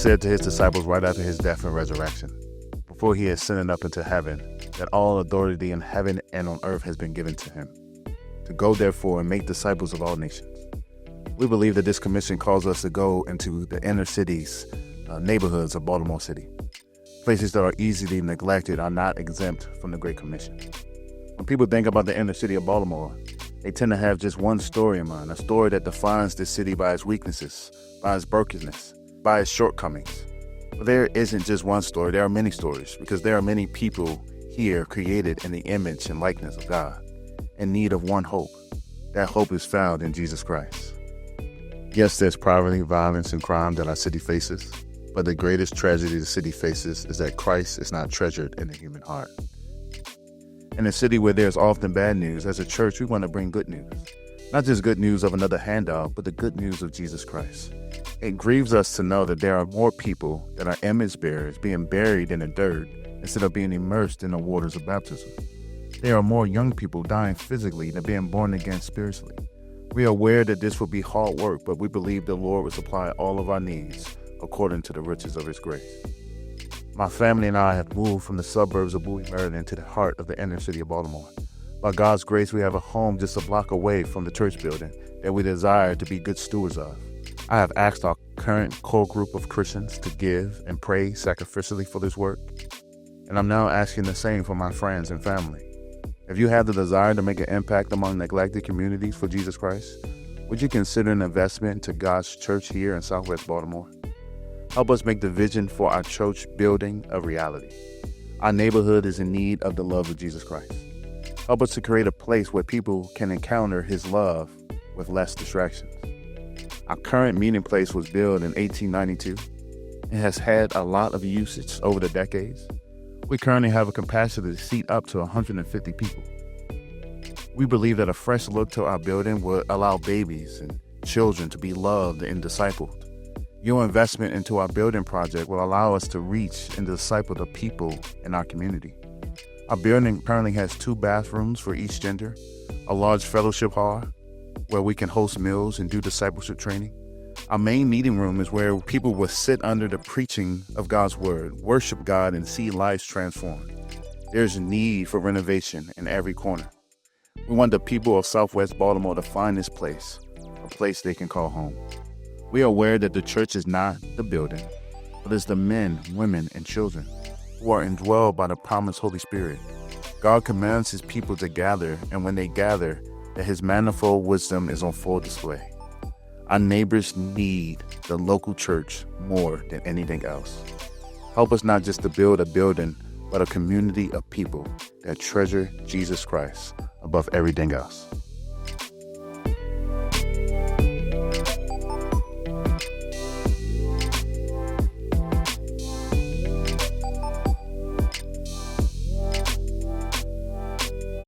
said to his disciples right after his death and resurrection, before he ascended up into heaven, that all authority in heaven and on earth has been given to him, to go therefore and make disciples of all nations. We believe that this commission calls us to go into the inner cities, neighborhoods of Baltimore City. Places that are easily neglected are not exempt from the Great Commission. When people think about the inner city of Baltimore, they tend to have just one story in mind, a story that defines this city by its weaknesses, by its brokenness, by its shortcomings. But there isn't just one story, there are many stories, because there are many people here created in the image and likeness of God, in need of one hope. That hope is found in Jesus Christ. Yes, there's poverty, violence, and crime that our city faces, but the greatest tragedy the city faces is that Christ is not treasured in the human heart. In a city where there's often bad news, as a church, we want to bring good news. Not just good news of another handout, but the good news of Jesus Christ. It grieves us to know that there are more people that are image bearers being buried in the dirt instead of being immersed in the waters of baptism. There are more young people dying physically than being born again spiritually. We are aware that this will be hard work, but we believe the Lord will supply all of our needs according to the riches of his grace. My family and I have moved from the suburbs of Bowie, Maryland to the heart of the inner city of Baltimore. By God's grace, we have a home just a block away from the church building that we desire to be good stewards of. I have asked our current core group of Christians to give and pray sacrificially for this work, and I'm now asking the same for my friends and family. If you have the desire to make an impact among neglected communities for Jesus Christ, would you consider an investment to God's church here in Southwest Baltimore? Help us make the vision for our church building a reality. Our neighborhood is in need of the love of Jesus Christ. Help us to create a place where people can encounter his love with less distractions. Our current meeting place was built in 1892 and has had a lot of usage over the decades. We currently have a capacity to seat up to 150 people. We believe that a fresh look to our building will allow babies and children to be loved and discipled. Your investment into our building project will allow us to reach and disciple the people in our community. Our building currently has 2 bathrooms for each gender, a large fellowship hall where we can host meals and do discipleship training. Our main meeting room is where people will sit under the preaching of God's word, worship God, and see lives transformed. There's a need for renovation in every corner. We want the people of Southwest Baltimore to find this place, a place they can call home. We are aware that the church is not the building, but it's the men, women, and children who are indwelled by the promised Holy Spirit. God commands his people to gather, and when they gather, that his manifold wisdom is on full display. Our neighbors need the local church more than anything else. Help us not just to build a building, but a community of people that treasure Jesus Christ above everything else.